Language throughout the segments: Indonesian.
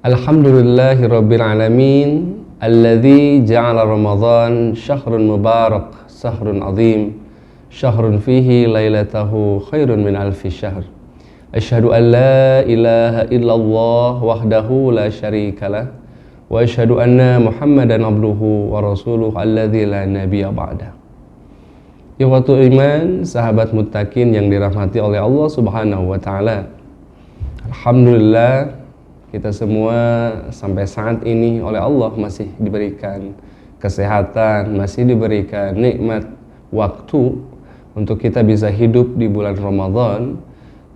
Alhamdulillahi Rabbil Alamin alladzi ja'ala Ramadan syahrun mubarak, syahrun azim, syahrun fihi lailatahu khairun min alfi syahr. Asyhadu an la ilaha illallah wahdahu la syarikalah wa asyhadu anna Muhammadan abduhu wa rasuluh alladzi la nabiyya ba'dah. Ikhwatul iman, sahabat muttaqin yang dirahmati oleh Allah Subhanahu wa taala. Alhamdulillah, kita semua sampai saat ini oleh Allah masih diberikan kesehatan, masih diberikan nikmat waktu untuk kita bisa hidup di bulan Ramadan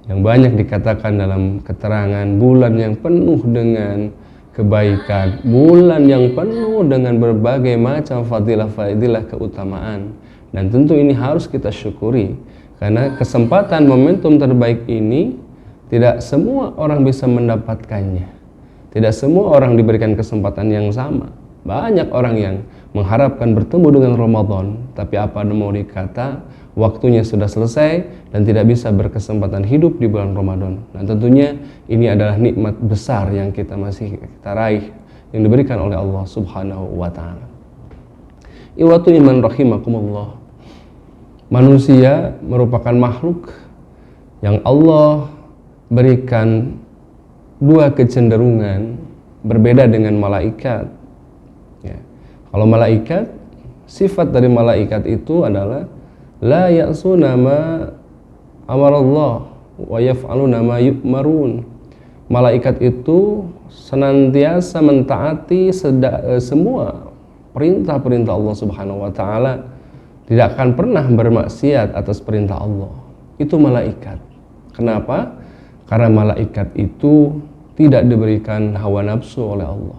yang banyak dikatakan dalam keterangan bulan yang penuh dengan kebaikan, bulan yang penuh dengan berbagai macam fadilah-fadilah keutamaan. Dan tentu ini harus kita syukuri karena kesempatan momentum terbaik ini tidak semua orang bisa mendapatkannya. Tidak semua orang diberikan kesempatan yang sama. Banyak orang yang mengharapkan bertemu dengan Ramadan, tapi apa mau dikata, waktunya sudah selesai dan tidak bisa berkesempatan hidup di bulan Ramadan. Dan tentunya ini adalah nikmat besar yang kita masih raih, yang diberikan oleh Allah Subhanahu wa taala. Ikhwatul iman rahimakumullah. Manusia merupakan makhluk yang Allah berikan dua kecenderungan berbeda dengan malaikat. Ya. Kalau malaikat, sifat dari malaikat itu adalah la ya'suna ma amarallah wa yaf'aluna ma yu'marun. Malaikat itu senantiasa mentaati semua perintah-perintah Allah Subhanahu wa taala, tidak akan pernah bermaksiat atas perintah Allah. Itu malaikat. Kenapa? Karena malaikat itu tidak diberikan hawa nafsu oleh Allah.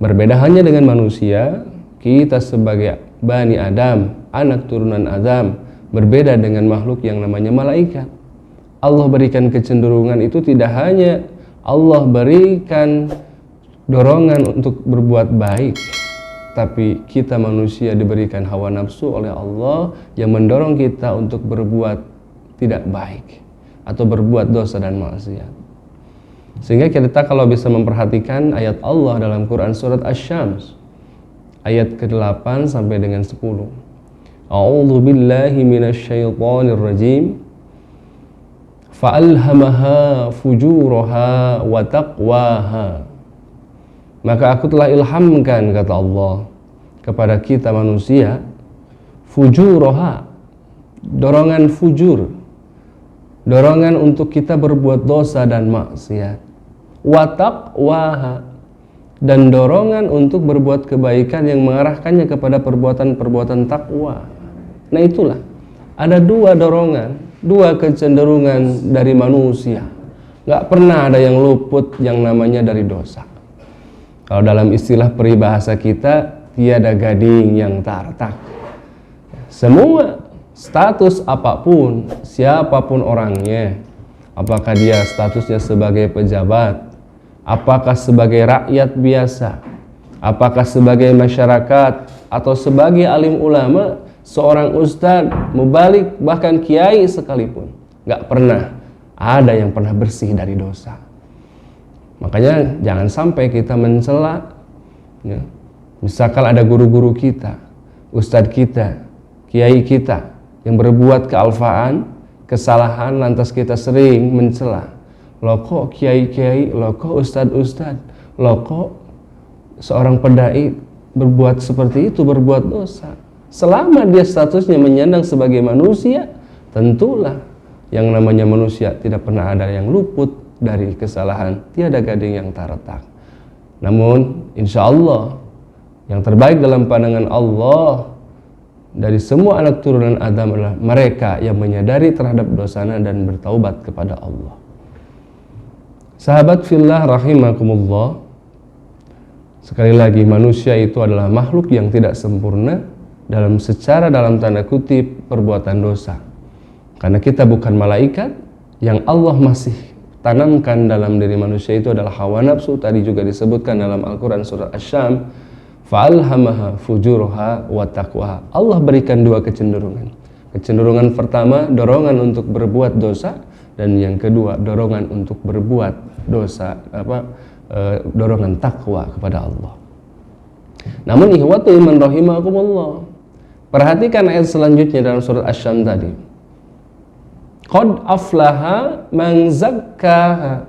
Berbeda hanya dengan manusia, kita sebagai Bani Adam, anak turunan Adam, berbeda dengan makhluk yang namanya malaikat. Allah berikan kecenderungan itu tidak hanya Allah berikan dorongan untuk berbuat baik, tapi kita manusia diberikan hawa nafsu oleh Allah yang mendorong kita untuk berbuat tidak baik atau berbuat dosa dan maksiat. Sehingga kita kalau bisa memperhatikan ayat Allah dalam Quran surat Asy-Syams ayat ke-8 sampai dengan 10. A'udzu billahi minasyaitonir rajim. Fa'alhamaha fujuraha wa taqwaha. Maka aku telah ilhamkan, kata Allah, kepada kita manusia fujuraha, dorongan fujur, dorongan untuk kita berbuat dosa dan maksiat, wa taqwaha, dan dorongan untuk berbuat kebaikan yang mengarahkannya kepada perbuatan-perbuatan takwa. Nah itulah, ada dua dorongan, dua kecenderungan dari manusia. Gak pernah ada yang luput yang namanya dari dosa. Kalau dalam istilah peribahasa kita, tiada gading yang tak retak. Semua status apapun, siapapun orangnya, apakah dia statusnya sebagai pejabat, apakah sebagai rakyat biasa, apakah sebagai masyarakat, atau sebagai alim ulama, seorang ustadz, mubalik, bahkan kiai sekalipun, gak pernah ada yang pernah bersih dari dosa. Makanya jangan sampai kita mencela, ya. Misalkan ada guru-guru kita, ustadz kita, kiai kita yang berbuat kealfaan, kesalahan, lantas kita sering mencela. Loh kok kiai-kiai, loh kok ustadz-ustadz, loh kok seorang pendai berbuat seperti itu, berbuat dosa. Selama dia statusnya menyandang sebagai manusia, tentulah yang namanya manusia tidak pernah ada yang luput dari kesalahan, tiada gading yang tak retak. Namun insya Allah yang terbaik dalam pandangan Allah dari semua anak turunan Adam adalah mereka yang menyadari terhadap dosanya dan bertaubat kepada Allah. Sahabat fillah rahimakumullah, sekali lagi manusia itu adalah makhluk yang tidak sempurna dalam tanda kutip perbuatan dosa. Karena kita bukan malaikat, yang Allah masih tanamkan dalam diri manusia itu adalah hawa nafsu. Tadi juga disebutkan dalam Al-Quran surat Asy-Syams, fa'alhamaha fujuraha wa taqwaha. Allah berikan dua kecenderungan. Kecenderungan pertama, dorongan untuk berbuat dosa, dan yang kedua, dorongan untuk berbuat dosa, dorongan takwa kepada Allah. Namun ikhwatu iman rahimakumullah, perhatikan ayat selanjutnya dalam surat Asy-Syams tadi. Qad aflaha man zakkaha.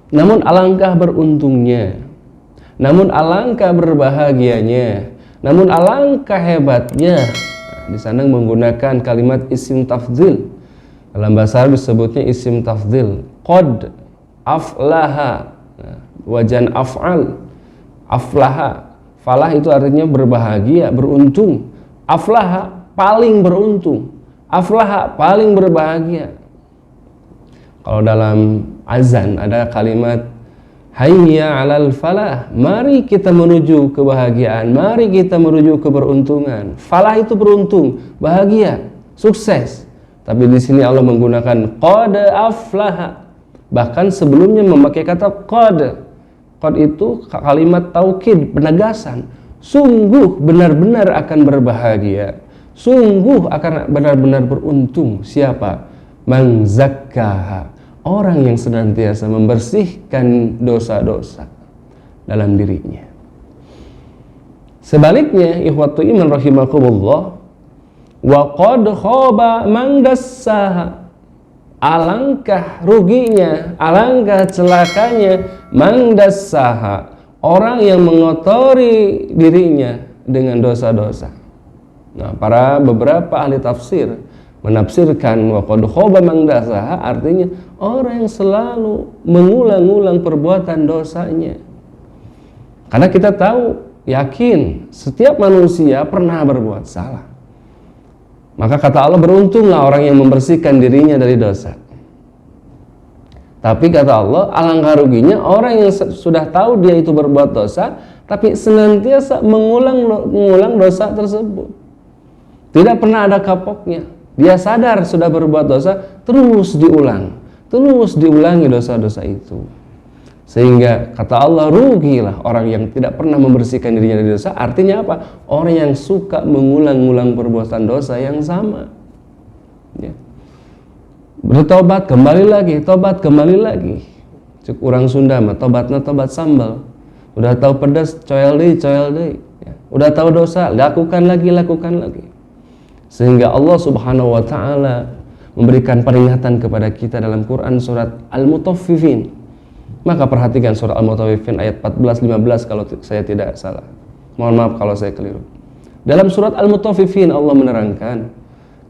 Namun alangkah beruntungnya, namun alangkah berbahagianya, namun alangkah hebatnya. Di sana menggunakan kalimat isim tafdhil. Dalam bahasa Arab disebutnya isim tafdhil. Qad aflaha, wajan af'al. Aflaha, falah itu artinya berbahagia, beruntung. Aflaha, paling beruntung. Aflaha, paling berbahagia. Kalau dalam azan ada kalimat hayya 'alal falah, mari kita menuju kebahagiaan, mari kita menuju keberuntungan. Falah itu beruntung, bahagia, sukses. Tapi di sini Allah menggunakan qad aflaha. Bahkan sebelumnya memakai kata qad. Qad itu kalimat taukid, penegasan. Sungguh benar-benar akan berbahagia, sungguh akan benar-benar beruntung siapa? Man zakkaha, orang yang senantiasa membersihkan dosa-dosa dalam dirinya. Sebaliknya, ikhwatu iman rahimakumullah, wa qad khaba man dassaha, alangkah ruginya, alangkah celakanya man dassaha, orang yang mengotori dirinya dengan dosa-dosa. Nah, para beberapa ahli tafsir menafsirkan wa qad khaba man dassaha artinya orang yang selalu mengulang-ulang perbuatan dosanya. Karena kita tahu, yakin setiap manusia pernah berbuat salah. Maka kata Allah, beruntunglah orang yang membersihkan dirinya dari dosa. Tapi kata Allah, alangkah ruginya orang yang sudah tahu dia itu berbuat dosa, tapi senantiasa mengulang dosa tersebut. Tidak pernah ada kapoknya. Dia sadar sudah berbuat dosa, terus diulangi dosa-dosa itu. Sehingga kata Allah, rugilah orang yang tidak pernah membersihkan dirinya dari dosa. Artinya apa? Orang yang suka mengulang-ulang perbuatan dosa yang sama. Ya. Bertobat kembali lagi, tobat kembali lagi. Cuk orang Sunda mah tobatna tobat sambal. Udah tahu pedas, coel deui. Ya. Udah tahu dosa, lakukan lagi. Sehingga Allah Subhanahu wa taala memberikan peringatan kepada kita dalam Quran surat Al-Mutaffifin. Maka perhatikan surah Al-Mutaffifin ayat 14-15 kalau saya tidak salah. Mohon maaf kalau saya keliru. Dalam surat Al-Mutaffifin Allah menerangkan,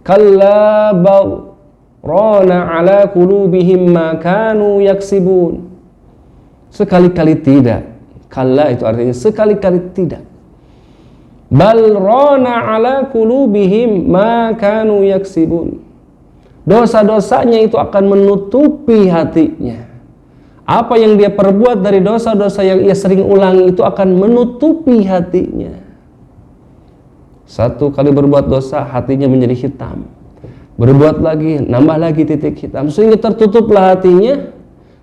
kalla bal rana ala qulubihim ma kanu yaksibun. Sekali-kali tidak. Kalla itu artinya sekali-kali tidak. Bal rana ala qulubihim ma kanu yaksibun. Dosa-dosanya itu akan menutupi hatinya. Apa yang dia perbuat dari dosa-dosa yang ia sering ulangi itu akan menutupi hatinya. Satu kali berbuat dosa, hatinya menjadi hitam. Berbuat lagi, nambah lagi titik hitam. Sehingga tertutuplah hatinya.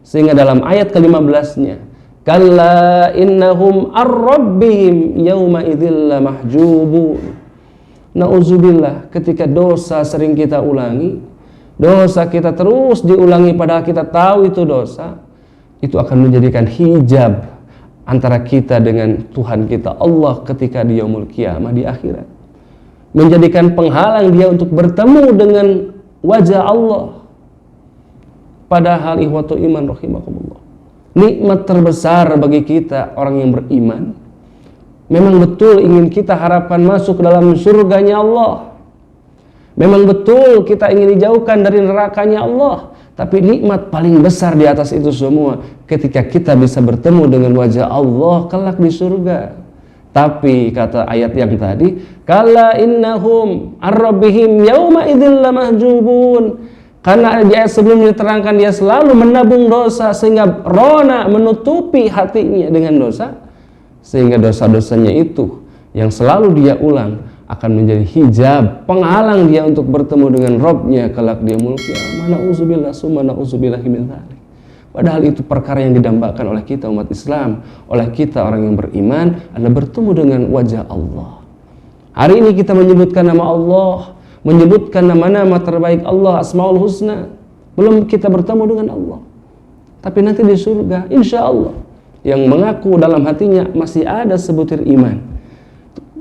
Sehingga dalam ayat ke-15-nya, kalla innahum ar-rabbihim yawma idzil lamahjubun. Nauzubillah, ketika dosa sering kita ulangi, dosa kita terus diulangi padahal kita tahu itu dosa, itu akan menjadikan hijab antara kita dengan Tuhan kita Allah ketika di yaumul qiyamah, di akhirat. Menjadikan penghalang dia untuk bertemu dengan wajah Allah. Padahal ikhwatu iman rahimakumullah, nikmat terbesar bagi kita orang yang beriman memang betul ingin kita harapkan masuk ke dalam surganya Allah. Memang betul kita ingin dijauhkan dari nerakanya Allah. Tapi nikmat paling besar di atas itu semua ketika kita bisa bertemu dengan wajah Allah kelak di surga. Tapi kata ayat yang tadi, kalla innahum ar-rabbihim yawma idzil lamahjubun. Karena di ayat sebelumnya diterangkan dia selalu menabung dosa sehingga rona menutupi hatinya dengan dosa, sehingga dosa-dosanya itu yang selalu dia ulang akan menjadi hijab, penghalang dia untuk bertemu dengan Rabb-nya kelak di yaumul qiyamah. Na'udzubillah summa na'udzubillahi min dzalik. Padahal itu perkara yang didambakan oleh kita umat Islam, oleh kita orang yang beriman adalah bertemu dengan wajah Allah. Hari ini kita menyebutkan nama Allah, menyebutkan nama-nama terbaik Allah, Asmaul Husna. Belum kita bertemu dengan Allah. Tapi nanti di surga, insya Allah yang mengaku dalam hatinya masih ada sebutir iman,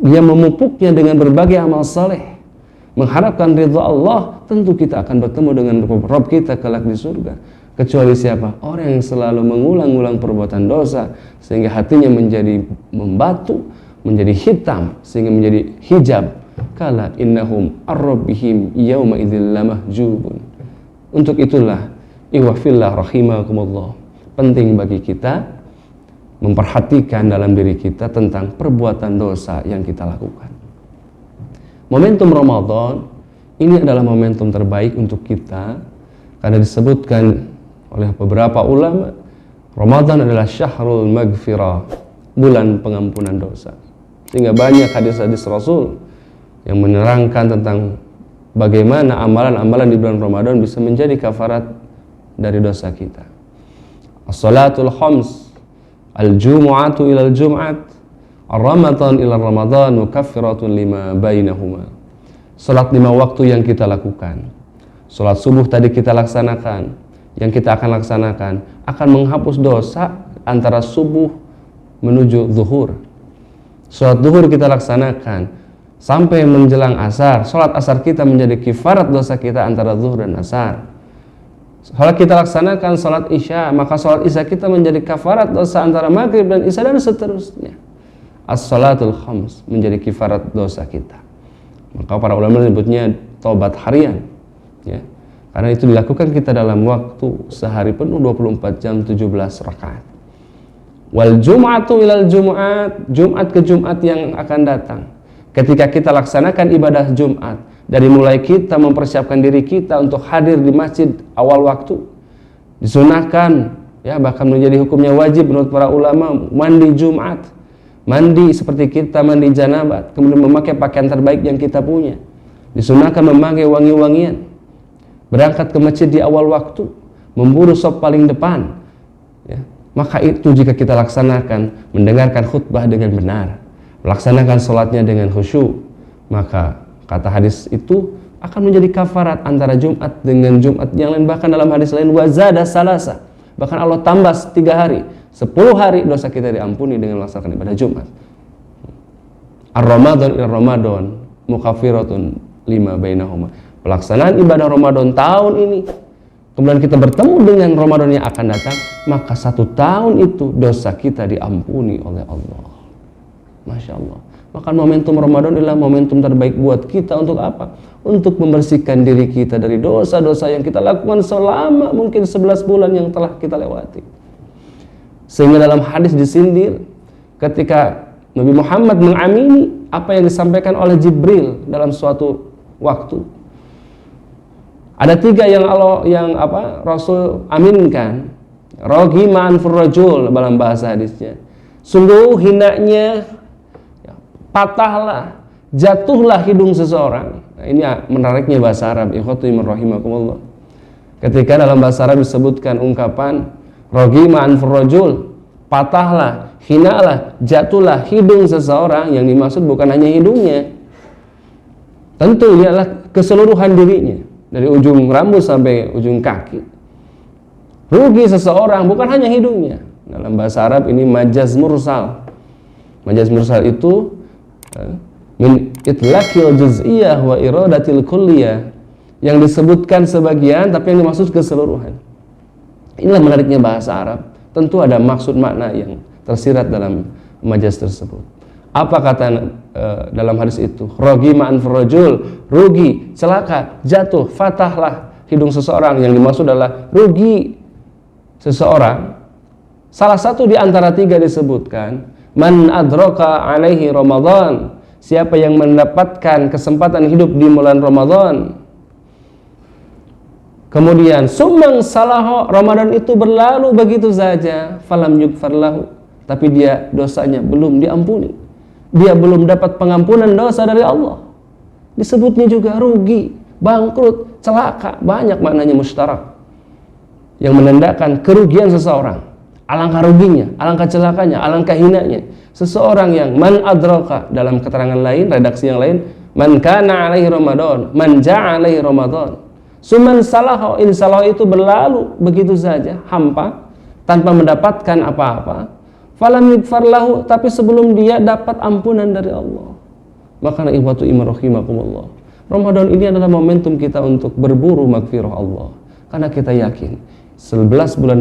dia memupuknya dengan berbagai amal saleh, mengharapkan ridha Allah, tentu kita akan bertemu dengan Rabb kita kelak di surga. Kecuali siapa? Orang yang selalu mengulang-ulang perbuatan dosa sehingga hatinya menjadi membatu, menjadi hitam, sehingga menjadi hijab. Kala innahum ar-rabbihim yawma idzil lamahjubun. Untuk itulah iwafillah rahimakumullah, penting bagi kita memperhatikan dalam diri kita tentang perbuatan dosa yang kita lakukan. Momentum Ramadan ini adalah momentum terbaik untuk kita, karena disebutkan oleh beberapa ulama, Ramadan adalah syahrul maghfirah, bulan pengampunan dosa. Sehingga banyak hadis-hadis Rasul yang menerangkan tentang bagaimana amalan-amalan di bulan Ramadan bisa menjadi kafarat dari dosa kita. As-salatul khams, al-jumu'atu ilal jum'at, ar-ramadan ila ramadan, mukaffiratun lima bainahuma. Salat 5 waktu yang kita lakukan. Salat subuh tadi kita laksanakan, yang kita akan laksanakan akan menghapus dosa antara subuh menuju zuhur. Salat zuhur kita laksanakan sampai menjelang asar. Salat asar kita menjadi kifarat dosa kita antara zuhur dan asar. Salat kita laksanakan salat isya, maka salat isya kita menjadi kafarat dosa antara maghrib dan isya, dan seterusnya. As-salatul khams menjadi kifarat dosa kita. Maka para ulama menyebutnya taubat harian, ya. Karena itu dilakukan kita dalam waktu sehari penuh 24 jam 17 rakaat. Wal jum'atu ilal jum'at, Jumat ke Jumat yang akan datang. Ketika kita laksanakan ibadah Jumat, dari mulai kita mempersiapkan diri kita untuk hadir di masjid awal waktu, disunahkan, ya, bahkan menjadi hukumnya wajib menurut para ulama, mandi Jumat. Mandi seperti kita mandi janabat, kemudian memakai pakaian terbaik yang kita punya. Disunahkan memakai wangi-wangian, berangkat ke masjid di awal waktu, memburu saf paling depan, ya. Maka itu jika kita laksanakan, mendengarkan khutbah dengan benar, melaksanakan sholatnya dengan khusyuk, maka kata hadis itu akan menjadi kafarat antara Jumat dengan Jumat yang lain. Bahkan dalam hadis lain, wazada salasa, bahkan Allah tambah 3 hari, 10 hari dosa kita diampuni dengan melaksanakan ibadah Jumat. Ar-Ramadan ila Ramadan, mukaffiratun lima bainahuma. Pelaksanaan ibadah Ramadan tahun ini, kemudian kita bertemu dengan Ramadan yang akan datang, maka 1 tahun itu dosa kita diampuni oleh Allah. Masya Allah. Maka momentum Ramadan adalah momentum terbaik buat kita untuk apa? Untuk membersihkan diri kita dari dosa-dosa yang kita lakukan selama mungkin 11 bulan yang telah kita lewati. Sehingga dalam hadis disindir ketika Nabi Muhammad mengamini apa yang disampaikan oleh Jibril dalam suatu waktu. Ada 3 yang Rasul aminkan. Roghima anfur rajul dalam bahasa hadisnya. Sungguh hinanya, patahlah, jatuhlah hidung seseorang. Nah, ini menariknya bahasa Arab. Ikhwatiman rahimakumullah. Ketika dalam bahasa Arab disebutkan ungkapan roghima anfur rajul, patahlah, hinalah, jatuhlah hidung seseorang, yang dimaksud bukan hanya hidungnya. Tentu ini adalah keseluruhan dirinya, dari ujung rambut sampai ujung kaki. Rugi seseorang bukan hanya hidungnya. Dalam bahasa Arab ini majaz mursal. Majaz mursal itu min itlaqil juz'iyah wa iradatil kulliyah, yang disebutkan sebagian tapi yang dimaksud keseluruhan. Inilah menariknya bahasa Arab. Tentu ada maksud makna yang tersirat dalam majaz tersebut. Apa kata dalam hadis itu? Roghima anfur rajul, rugi, celaka, jatuh, fatahlah hidung seseorang, yang dimaksud adalah rugi seseorang. Salah satu di antara 3 disebutkan, man adraka alaihi Ramadan, siapa yang mendapatkan kesempatan hidup di bulan Ramadan, kemudian sumang salaho, Ramadan itu berlalu begitu saja, falam yugfar lahu, tapi dia dosanya belum diampuni, dia belum dapat pengampunan dosa dari Allah. Disebutnya juga rugi, bangkrut, celaka, banyak maknanya mustarak, yang menandakan kerugian seseorang. Alangkah ruginya, alangkah celakanya, alangkah hinanya seseorang yang man adraka, dalam keterangan lain, redaksi yang lain, man kana alaihi Ramadan, man ja'a alaihi Ramadan, suman salaho, insalah itu berlalu begitu saja, hampa, tanpa mendapatkan apa-apa. falam yughfar lahu, tapi sebelum dia dapat ampunan dari Allah. Maka ikhwatu iman rahimakumullah, Ramadan ini adalah momentum kita untuk berburu magfirah Allah. Karena kita yakin 11 bulan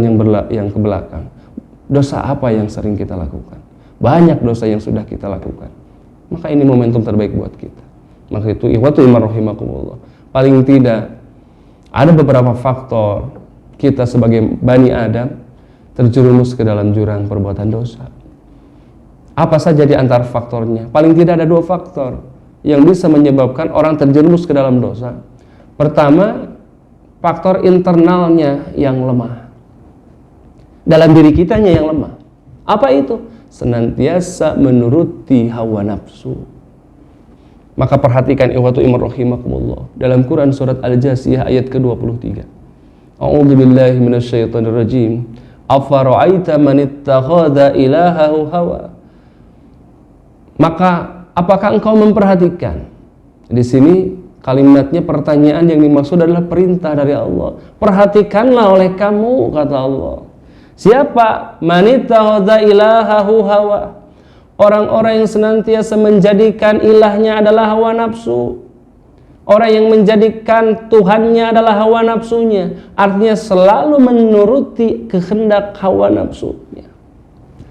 yang kebelakang, dosa apa yang sering kita lakukan? Banyak dosa yang sudah kita lakukan. Maka ini momentum terbaik buat kita. Maka itu ikhwatu iman rahimakumullah, paling tidak ada beberapa faktor kita sebagai Bani Adam terjerumus ke dalam jurang perbuatan dosa. Apa saja di antara faktornya? Paling tidak ada 2 faktor yang bisa menyebabkan orang terjerumus ke dalam dosa. Pertama, faktor internalnya yang lemah. Dalam diri kitanya yang lemah. Apa itu? Senantiasa menuruti hawa nafsu. Maka perhatikan ikhwatu iman rahimakumullah, dalam Quran surat Al-Jasiyah ayat ke-23. A'udzu billahi minasyaitonir rajim. Afara'aita man ittakhadha ilahahu hawa. Maka apakah engkau memperhatikan? Di sini kalimatnya pertanyaan yang dimaksud adalah perintah dari Allah. Perhatikanlah oleh kamu, kata Allah. Siapa? Man ittakhadha ilahahu hawa. Orang-orang yang senantiasa menjadikan ilahnya adalah hawa nafsu. Orang yang menjadikan Tuhannya adalah hawa nafsunya. Artinya selalu menuruti kehendak hawa nafsunya.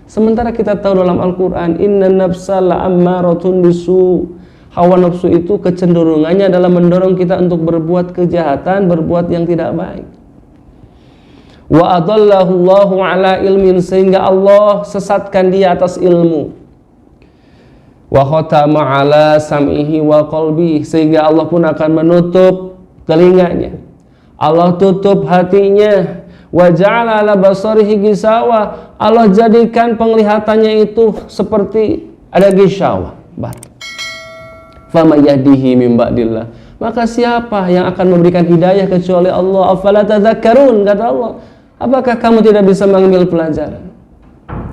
Sementara kita tahu dalam Al-Quran, inna nafsa la'ammaratun bisu. Hawa nafsu itu kecenderungannya adalah mendorong kita untuk berbuat kejahatan, berbuat yang tidak baik. Wa adallahu Allahu ala ilmin, sehingga Allah sesatkan dia atas ilmu. Wa khatama ala sam'ihi wa qalbihi, sehingga Allah pun akan menutup telinganya. Allah tutup hatinya. Wa ja'ala ala basarihi gishawa, Allah jadikan penglihatannya itu seperti ada gishawa, batu. Fama yahdihi min ba'dillah, maka siapa yang akan memberikan hidayah kecuali Allah? Afala tadzakkarun, kata Allah. Apakah kamu tidak bisa mengambil pelajaran?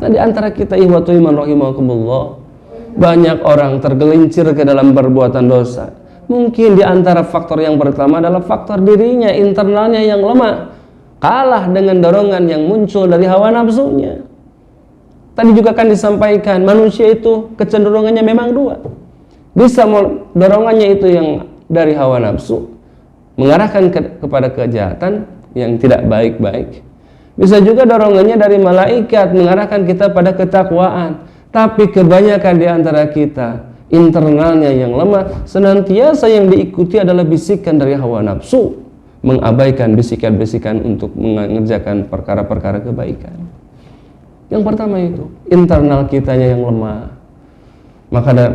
Nah, di antara kita ikhwatu iman rahimakumullah, banyak orang tergelincir ke dalam perbuatan dosa. Mungkin di antara faktor yang pertama adalah faktor dirinya, internalnya yang lemah, kalah dengan dorongan yang muncul dari hawa nafsunya. Tadi juga kan disampaikan, manusia itu kecenderungannya memang 2. Bisa dorongannya itu yang dari hawa nafsu, mengarahkan kepada kejahatan yang tidak baik-baik. Bisa juga dorongannya dari malaikat, mengarahkan kita pada ketakwaan. Tapi kebanyakan di antara kita, internalnya yang lemah, senantiasa yang diikuti adalah bisikan dari hawa nafsu, mengabaikan bisikan-bisikan untuk mengerjakan perkara-perkara kebaikan. Yang pertama itu, internal kitanya yang lemah. Maka ada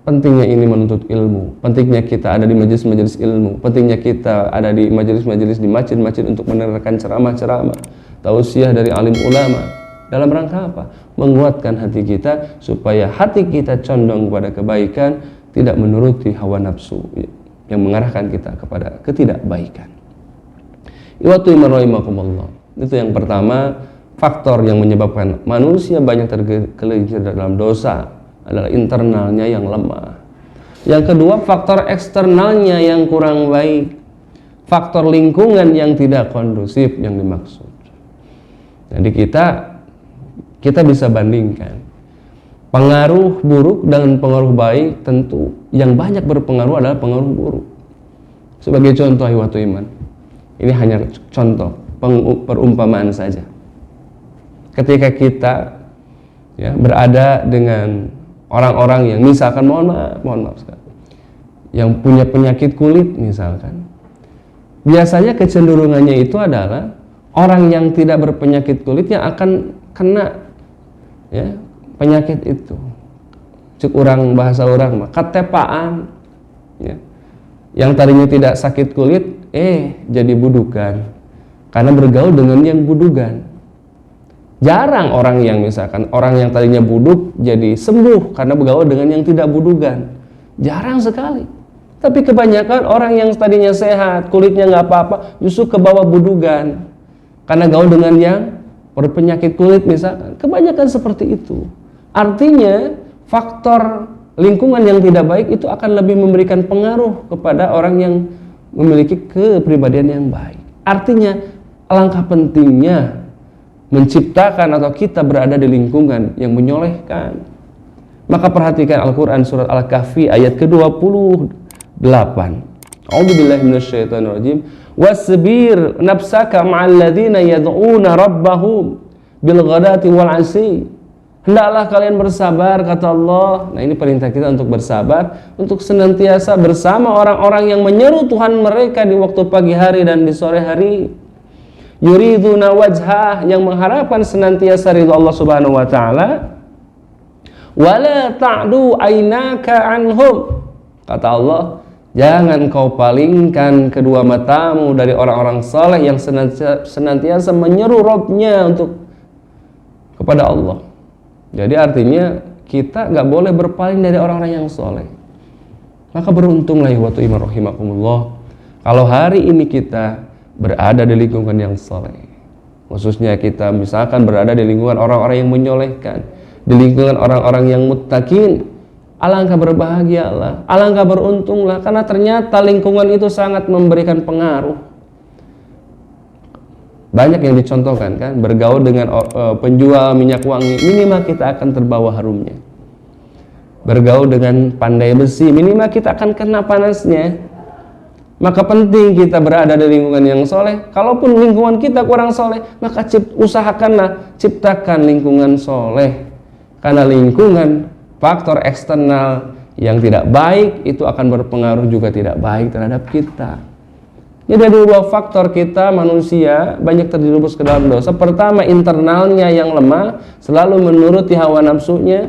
pentingnya ini menuntut ilmu, pentingnya kita ada di majelis-majelis ilmu, pentingnya kita ada di majelis-majelis di masjid-masjid untuk menerangkan ceramah-ceramah, tausiah dari alim ulama. Dalam rangka apa? Menguatkan hati kita supaya hati kita condong kepada kebaikan, tidak menuruti hawa nafsu yang mengarahkan kita kepada ketidakbaikan. Iwatu iman rahimakumullah. Itu yang pertama, faktor yang menyebabkan manusia banyak tergelincir dalam dosa adalah internalnya yang lemah. Yang kedua, faktor eksternalnya yang kurang baik. Faktor lingkungan yang tidak kondusif yang dimaksud. Jadi kita bisa bandingkan pengaruh buruk dengan pengaruh baik. Tentu yang banyak berpengaruh adalah pengaruh buruk. Sebagai contoh ikhwatu iman, ini hanya contoh perumpamaan saja. Ketika kita berada dengan orang-orang yang misalkan mohon maaf sekali, yang punya penyakit kulit misalkan, biasanya kecenderungannya itu adalah orang yang tidak berpenyakit kulit yang akan kena penyakit itu. Cuk orang bahasa orang mah ketepaan, yang tadinya tidak sakit kulit jadi budukan karena bergaul dengan yang budukan. Jarang orang yang misalkan orang yang tadinya buduk jadi sembuh karena bergaul dengan yang tidak budukan. Jarang sekali. Tapi kebanyakan orang yang tadinya sehat, kulitnya nggak apa-apa, justru ke bawah budukan karena gaul dengan yang berpenyakit kulit misalkan. Kebanyakan seperti itu. Artinya faktor lingkungan yang tidak baik itu akan lebih memberikan pengaruh kepada orang yang memiliki kepribadian yang baik. Artinya alangkah pentingnya menciptakan atau kita berada di lingkungan yang menyolehkan. Maka perhatikan Al-Quran surat Al-Kahfi ayat ke-28. A'udzubillahi minasyaitonirrajim. Wasbir nafsaka ma'al ladzina yad'una rabbahum bil ghadati wal 'ashi. Hendaklah kalian bersabar, kata Allah. Nah, ini perintah kita untuk bersabar, untuk senantiasa bersama orang-orang yang menyeru Tuhan mereka di waktu pagi hari dan di sore hari. Yuriduna wajhah, yang mengharapkan senantiasa ridha Allah Subhanahu wa taala. Wala ta'du ainaka anhum. Kata Allah, jangan kau palingkan kedua matamu dari orang-orang saleh yang senantiasa menyeru Rabb-nya kepada Allah. Jadi artinya kita nggak boleh berpaling dari orang-orang yang soleh. Maka beruntunglah ikhwatu iman rahimakumullah kalau hari ini kita berada di lingkungan yang soleh. Khususnya kita misalkan berada di lingkungan orang-orang yang menyolehkan, di lingkungan orang-orang yang muttaqin. Alangkah berbahagialah, alangkah beruntunglah, karena ternyata lingkungan itu sangat memberikan pengaruh. Banyak yang dicontohkan kan, bergaul dengan penjual minyak wangi, minimal kita akan terbawa harumnya. Bergaul dengan pandai besi, minimal kita akan kena panasnya. Maka penting kita berada di lingkungan yang soleh. Kalaupun lingkungan kita kurang soleh, maka usahakanlah ciptakan lingkungan soleh. Karena lingkungan, faktor eksternal yang tidak baik itu akan berpengaruh juga tidak baik terhadap kita. Jadi ada dua faktor kita manusia banyak terjerumus ke dalam dosa. Pertama, internalnya yang lemah, selalu menuruti hawa nafsunya.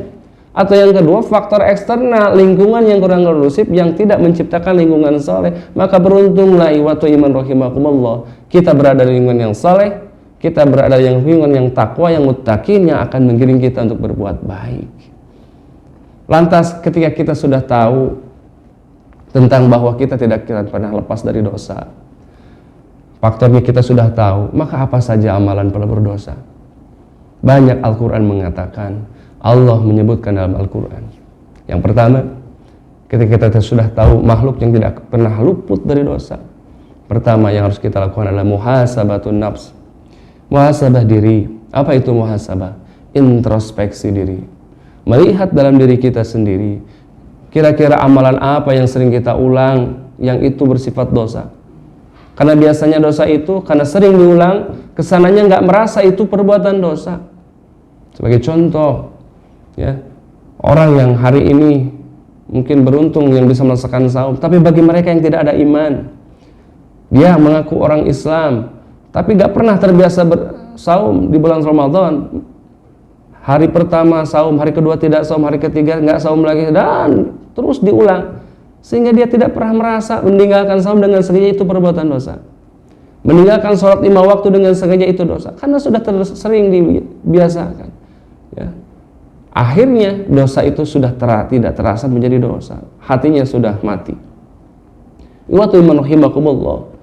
Atau yang kedua, faktor eksternal, lingkungan yang kurang kondusif, yang tidak menciptakan lingkungan soleh. Maka beruntunglah ikhwatu iman rahimakumullah, kita berada di lingkungan yang soleh, kita berada di lingkungan yang takwa, yang muttaqin, yang akan menggiring kita untuk berbuat baik. Lantas ketika kita sudah tahu tentang bahwa kita tidak akan pernah lepas dari dosa, faktornya kita sudah tahu, maka apa saja amalan para berdosa? Banyak Al-Quran mengatakan, Allah menyebutkan dalam Al-Quran. Yang pertama, ketika kita sudah tahu makhluk yang tidak pernah luput dari dosa, pertama yang harus kita lakukan adalah muhasabatun nafs. Muhasabah diri. Apa itu muhasabah? Introspeksi diri. Melihat dalam diri kita sendiri, kira-kira amalan apa yang sering kita ulang yang itu bersifat dosa. Karena biasanya dosa itu karena sering diulang, kesananya nggak merasa itu perbuatan dosa. Sebagai contoh, ya, orang yang hari ini mungkin beruntung yang bisa melaksanakan saum, tapi bagi mereka yang tidak ada iman, dia mengaku orang Islam, tapi nggak pernah terbiasa bersaum di bulan Ramadan. Hari pertama saum, hari kedua tidak saum, hari ketiga nggak saum lagi, dan terus diulang. Sehingga dia tidak pernah merasa meninggalkan saum dengan sengaja itu perbuatan dosa. Meninggalkan sholat 5 waktu dengan sengaja itu dosa. Karena sudah sering dibiasakan. Ya. Akhirnya dosa itu sudah tidak terasa menjadi dosa. Hatinya sudah mati. Ikhwatu iman rahimakumullah.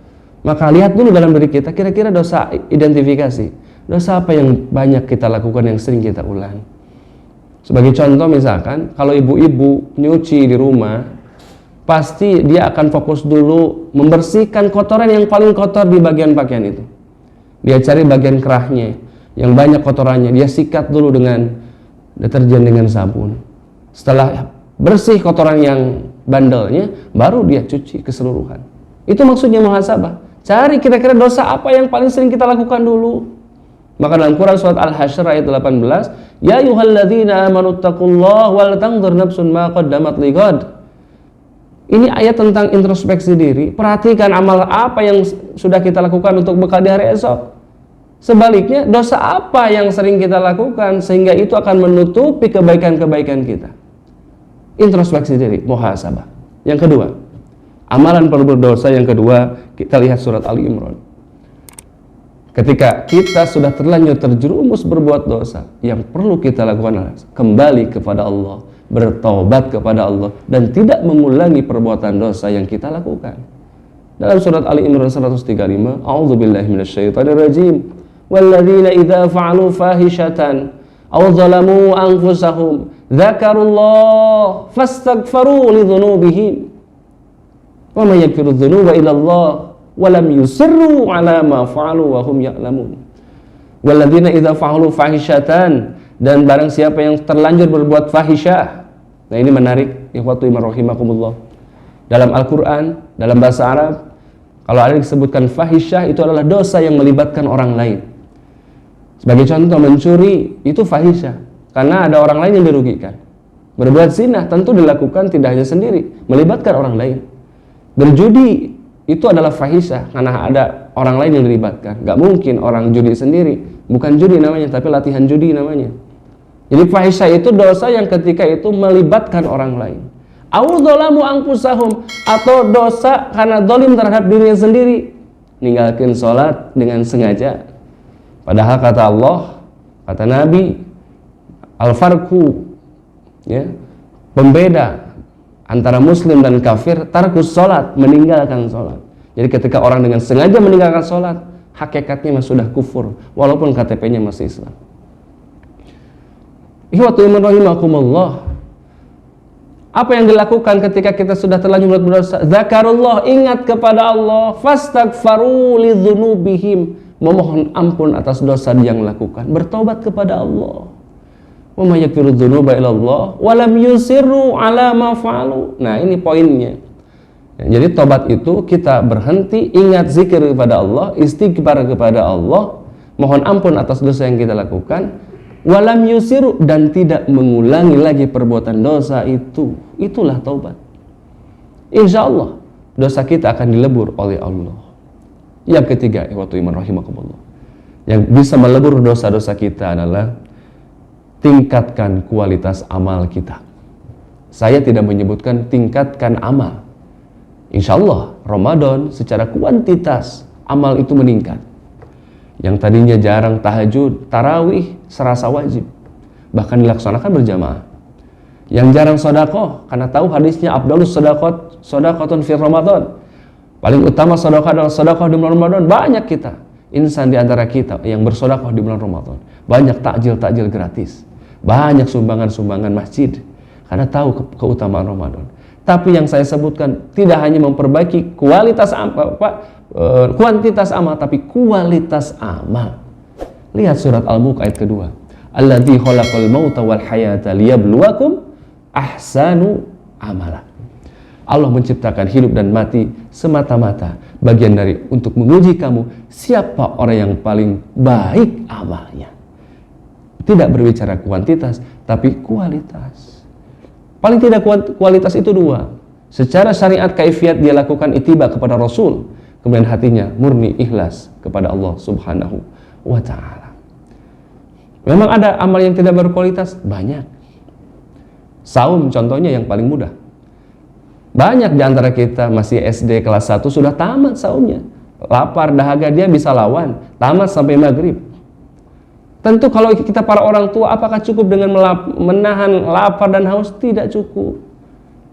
Maka lihat dulu dalam diri kita, kira-kira dosa identifikasi. Dosa apa yang banyak kita lakukan yang sering kita ulang. Sebagai contoh misalkan, kalau ibu-ibu nyuci di rumah, pasti dia akan fokus dulu membersihkan kotoran yang paling kotor di bagian pakaian itu. Dia cari bagian kerahnya yang banyak kotorannya, dia sikat dulu dengan deterjen, dengan sabun. Setelah bersih kotoran yang bandelnya, baru dia cuci keseluruhan. Itu maksudnya muhasabah. Cari kira-kira dosa apa yang paling sering kita lakukan dulu. Maka dalam Quran surat Al-Hasyr ayat 18, ya ayyuhalladzina amanu taqullaha wal tanzur nafsun ma qaddamat lighad. Ini ayat tentang introspeksi diri. Perhatikan amal apa yang sudah kita lakukan untuk bekal di hari esok. Sebaliknya, dosa apa yang sering kita lakukan sehingga itu akan menutupi kebaikan-kebaikan kita. Introspeksi diri, muhasabah. Yang kedua, amalan berdosa yang kedua, kita lihat surat Ali Imran. Ketika kita sudah terlanjur terjerumus berbuat dosa, yang perlu kita lakukan adalah kembali kepada Allah, bertaubat kepada Allah, dan tidak mengulangi perbuatan dosa yang kita lakukan. Dalam surat Ali Imran 135, A'udzubillahi minasyaitonirrajim. Walladzina idza fa'alu fahishatan aw zalamu anfusahum dzakarullaha fastaghfaru lidzunubihim wa may yaghfiru dzunuba illa Allah wa lam yusirru 'ala ma fa'alu wa hum ya'lamun. Walladzina idza fa'alu fahisyatan, dan barang siapa yang terlanjur berbuat fahisyah. Nah, ini menarik, ikhwatu iman rahimakumullah. Dalam Al-Qur'an, dalam bahasa Arab, kalau ada disebutkan fahisyah itu adalah dosa yang melibatkan orang lain. Sebagai contoh, mencuri itu fahisyah karena ada orang lain yang dirugikan. Berbuat zina tentu dilakukan tidak hanya sendiri, melibatkan orang lain. Berjudi itu adalah fahisyah karena ada orang lain yang dilibatkan. Gak mungkin orang judi sendiri, bukan judi namanya, tapi latihan judi namanya. Jadi fahisyah itu dosa yang ketika itu melibatkan orang lain. Au dzalamu anfusahum, atau dosa karena zalim terhadap dirinya sendiri, ninggalkan sholat dengan sengaja. Padahal kata Allah, kata Nabi, al-farqu, ya, pembeda antara muslim dan kafir, tarkus sholat, meninggalkan sholat. Jadi ketika orang dengan sengaja meninggalkan sholat, hakikatnya sudah kufur, walaupun KTP-nya masih Islam. Ikhwatu iman rahimakumullah. Apa yang dilakukan ketika kita sudah terlanjur berdosa? Zakarullah, ingat kepada Allah, fastaghfaru lidzunubihim, memohon ampun atas dosa yang dilakukan, bertobat kepada Allah. Wa may yaghfiru dzunuba illallah wa lam yusirru ala ma fa'alu. Nah, ini poinnya. Jadi tobat itu kita berhenti, ingat zikir kepada Allah, istighfar kepada Allah, mohon ampun atas dosa yang kita lakukan, walam yusiru, dan tidak mengulangi lagi perbuatan dosa itu. Itulah taubat. Insya Allah dosa kita akan dilebur oleh Allah. Yang ketiga, ikhwatu iman rahimakumullah, yang bisa melebur dosa-dosa kita adalah tingkatkan kualitas amal kita. Saya tidak menyebutkan tingkatkan amal. Insya Allah Ramadan secara kuantitas amal itu meningkat. Yang tadinya jarang tahajud, tarawih serasa wajib, bahkan dilaksanakan berjamaah. Yang jarang sedekah, karena tahu hadisnya afdhalus shadaqatun fi Ramadan, paling utama sedekah adalah sedekah di bulan Ramadan. Banyak kita, insan di antara kita yang bersedekah di bulan Ramadan. Banyak takjil gratis, banyak sumbangan masjid, karena tahu keutamaan Ramadan. Tapi yang saya sebutkan tidak hanya memperbaiki kualitas kuantitas amal, tapi kualitas amal. Lihat surat Al-Mulk ayat kedua. Alladzi khalaqal mauta wal hayata liyabluwakum ahsanu amala. Allah menciptakan hidup dan mati semata-mata bagian dari untuk menguji kamu siapa orang yang paling baik amalnya. Tidak berbicara kuantitas, tapi kualitas. Paling tidak kualitas itu dua. Secara syariat kaifiat dia lakukan ittiba kepada Rasul, kemudian hatinya murni ikhlas kepada Allah Subhanahu wa ta'ala. Memang ada amal yang tidak berkualitas? Banyak. Saum contohnya yang paling mudah. Banyak di antara kita masih SD kelas 1 sudah tamat saumnya. Lapar, dahaga dia bisa lawan, tamat sampai maghrib. Tentu kalau kita para orang tua, apakah cukup dengan menahan lapar dan haus? Tidak cukup.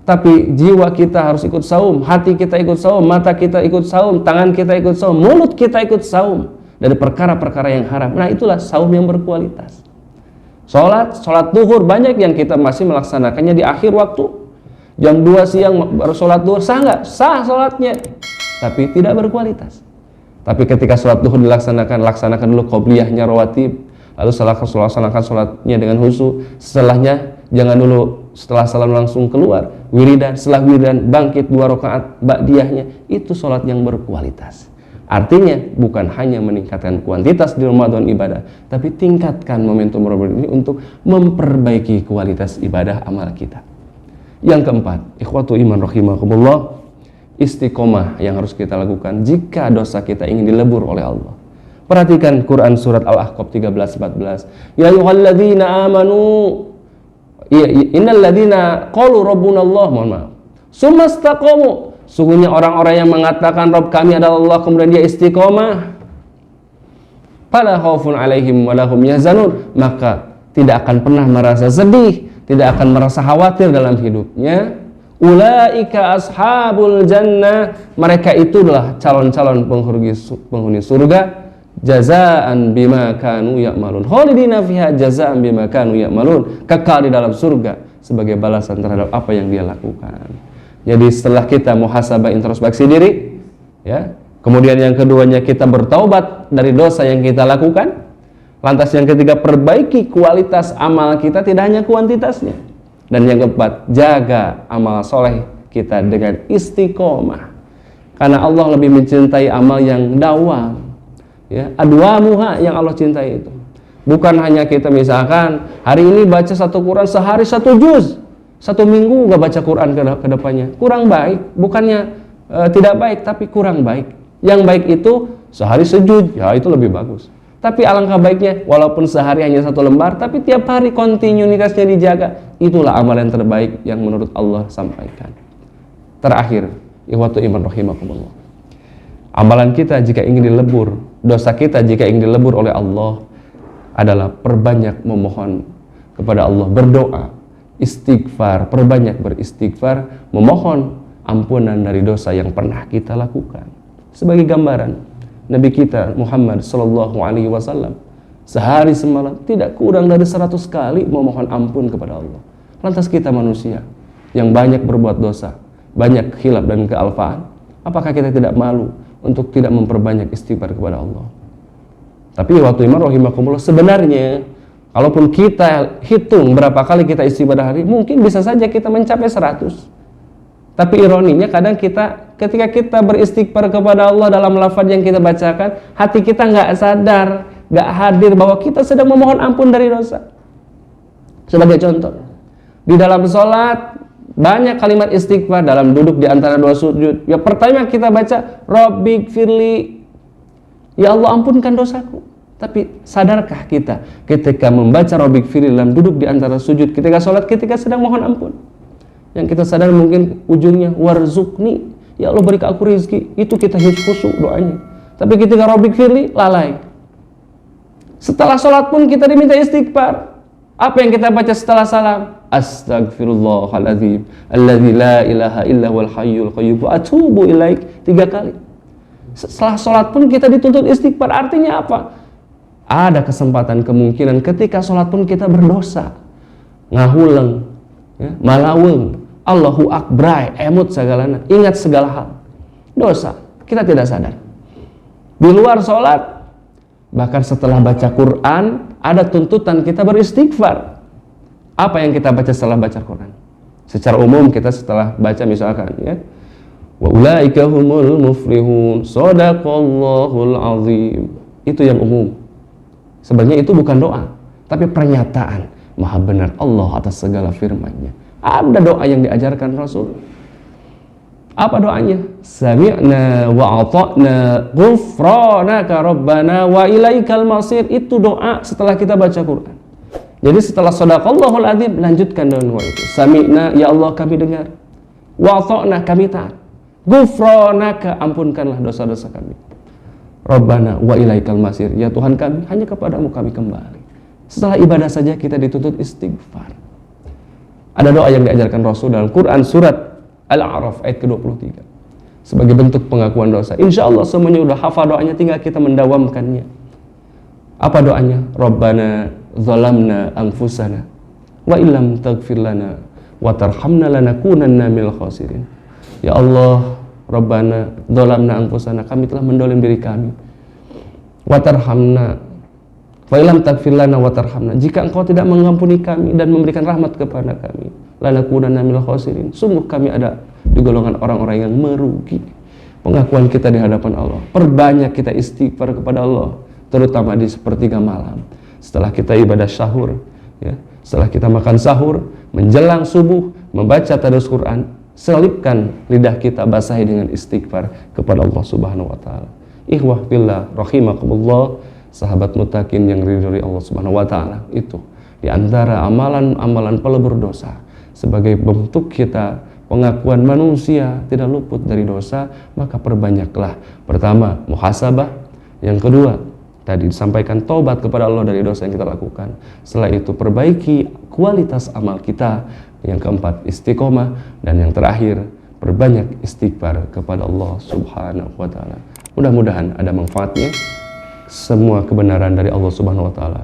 Tapi jiwa kita harus ikut saum, hati kita ikut saum, mata kita ikut saum, tangan kita ikut saum, mulut kita ikut saum dari perkara-perkara yang haram. Nah, itulah saum yang berkualitas. Sholat duhur banyak yang kita masih melaksanakannya di akhir waktu. Jam 2 siang baru sholat duhur, sah nggak? Sah sholatnya, tapi tidak berkualitas. Tapi ketika sholat duhur laksanakan dulu qobliyahnya rawatib, lalu laksanakan sholatnya dengan khusyuk. Setelahnya jangan dulu setelah salam langsung keluar, wiridan, setelah wiridan bangkit 2 rakaat ba'diyahnya. Itu sholat yang berkualitas. Artinya bukan hanya meningkatkan kuantitas di Ramadan ibadah, tapi tingkatkan momentum Ramadan ini untuk memperbaiki kualitas ibadah amal kita. Yang keempat, ikhwatu iman rahimakumullah, istiqomah yang harus kita lakukan jika dosa kita ingin dilebur oleh Allah. Perhatikan Quran surat Al-Ahqaf 13-14. Ya ayyuhalladzina amanu, innal ladzina qalu rabbunallah, mohon maaf, summa istaqamu, sungguhnya orang-orang yang mengatakan Rabb kami adalah Allah, kemudian dia istiqomah, fala khaufun alaihim wa lahum yahzanun, maka tidak akan pernah merasa sedih, tidak akan merasa khawatir dalam hidupnya. Ulaika ashabul jannah, mereka itulah calon-calon penghuni surga. Jazaan bima kanu ya'malun, khalidina fiha jazaan bima kanu ya'malun, kekal di dalam surga sebagai balasan terhadap apa yang dia lakukan. Jadi setelah kita muhasabah, introspeksi diri, ya, kemudian yang keduanya kita bertaubat dari dosa yang kita lakukan, Lantas yang ketiga, perbaiki kualitas amal kita, tidak hanya kuantitasnya. Dan yang keempat, jaga amal soleh kita dengan istiqomah. Karena Allah lebih mencintai amal yang dawam. Ya, adwamuha yang Allah cintai itu. Bukan hanya kita misalkan hari ini baca satu Quran sehari 1 juz, 1 minggu gak baca Quran ke depannya. Kurang baik, bukannya tidak baik, tapi kurang baik. Yang baik itu sehari sejuz, ya itu lebih bagus. Tapi alangkah baiknya walaupun sehari hanya 1 lembar, tapi tiap hari kontinuitasnya dijaga. Itulah amalan terbaik yang menurut Allah sampaikan. Terakhir, ikhwatu iman rahimakumullah. Amalan kita jika ingin dilebur, dosa kita jika ingin dilebur oleh Allah adalah perbanyak memohon kepada Allah, berdoa, istighfar, perbanyak beristighfar, memohon ampunan dari dosa yang pernah kita lakukan. Sebagai gambaran, Nabi kita Muhammad sallallahu alaihi wasallam sehari semalam tidak kurang dari 100 kali memohon ampun kepada Allah. Lantas kita manusia yang banyak berbuat dosa, banyak khilaf dan kealfaan, apakah kita tidak malu untuk tidak memperbanyak istighfar kepada Allah? Tapi waktu iman rahimakumullah, sebenarnya kalaupun kita hitung berapa kali kita istighfar hari, mungkin bisa saja kita mencapai 100. Tapi ironinya kadang ketika kita beristighfar kepada Allah dalam lafaz yang kita bacakan, hati kita nggak sadar, nggak hadir bahwa kita sedang memohon ampun dari dosa. Sebagai contoh, di dalam sholat banyak kalimat istighfar, dalam duduk di antara 2 sujud. Ya pertama kita baca, Rabbighfirli, ya Allah ampunkan dosaku. Tapi sadarkah kita ketika membaca Rabbighfirli dalam duduk di antara sujud, ketika sholat, ketika sedang mohon ampun? Yang kita sadar mungkin ujungnya warzuqni, ya Allah berikan aku rezeki, itu kita khusyuk doanya. Tapi ketika Rabbighfirli, lalai. Setelah sholat pun kita diminta istighfar. Apa yang kita baca setelah salam? Astaghfirullahaladzim alladzi la ilaha illa huwal hayyul qayyum wa atubu ilaik 3 kali. Setelah sholat pun kita dituntut istighfar. Artinya apa? Ada kesempatan kemungkinan ketika sholat pun kita berdosa, ngahuleng, ya, malaweng, Allahu akbar, emut segalana, ingat segala hal, dosa, kita tidak sadar. Di luar sholat, bahkan setelah baca Quran, ada tuntutan kita beristighfar. Apa yang kita baca setelah baca Quran? Secara umum kita setelah baca misalkan, ya, wa ulaika humul muflihun, shadaqallahul azim. Itu yang umum. Sebenarnya itu bukan doa, tapi pernyataan maha benar Allah atas segala firman-Nya. Ada doa yang diajarkan Rasul. Apa doanya? Sami'na wa ata'na ghufranaka rabbana wa ilaikal masir. Itu doa setelah kita baca Quran. Jadi setelah shadaqallahul azim, lanjutkan dengan doa itu. Sami'na, ya Allah kami dengar. Wa ata'na, kami taat. Ghufranaka, ampunkanlah dosa-dosa kami. Rabbana wa ilaikal masir, ya Tuhan kami, hanya kepadamu kami kembali. Setelah ibadah saja kita dituntut istighfar. Ada doa yang diajarkan Rasul dalam Quran surat Al-A'raf ayat ke-23 sebagai bentuk pengakuan dosa. Insya Allah semuanya udah hafal doanya, tinggal kita mendawamkannya. Apa doanya? Rabbana zalamna anfusana wa illam taghfir lana wa tarhamna lanakunanna minal khasirin. Ya Allah, Rabbana zalamna anfusana, kami telah mendolim diri kami. Wa tarhamna wa illam taghfir lana wa tarhamna, jika engkau tidak mengampuni kami dan memberikan rahmat kepada kami, lanakunanna minal khasirin, sungguh kami ada di golongan orang-orang yang merugi. Pengakuan kita di hadapan Allah. Perbanyak kita istighfar kepada Allah, terutama di sepertiga malam. Setelah kita ibadah sahur, ya, setelah kita makan sahur, menjelang subuh, membaca tadarus Quran, selipkan lidah kita basahi dengan istighfar kepada Allah Subhanahu wa taala. Ikhwah fillah rahimakumullah, sahabat mutakin yang ridhoi Allah Subhanahu wa taala, itu di antara amalan-amalan pelebur dosa sebagai bentuk kita pengakuan manusia tidak luput dari dosa, maka perbanyaklah. Pertama, muhasabah. Yang kedua, tadi disampaikan taubat kepada Allah dari dosa yang kita lakukan. Setelah itu perbaiki kualitas amal kita. Yang keempat, istiqomah. Dan yang terakhir, perbanyak istighfar kepada Allah Subhanahu wa taala. Mudah-mudahan ada manfaatnya. Semua kebenaran dari Allah Subhanahu wa taala,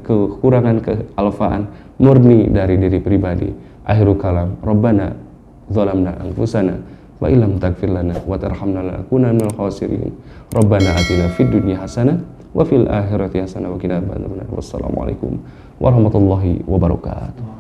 kekurangan, kealfaan murni dari diri pribadi. Akhirul kalam, Rabbana zalamna anfusana wa illam taghfir lana wa tarhamna lanakunanna minal khasirin. Rabbana atina fid dunya hasanah wa fil akhirati hasanah wa qina adzabannar. Wassalamualaikum warahmatullahi wabarakatuh.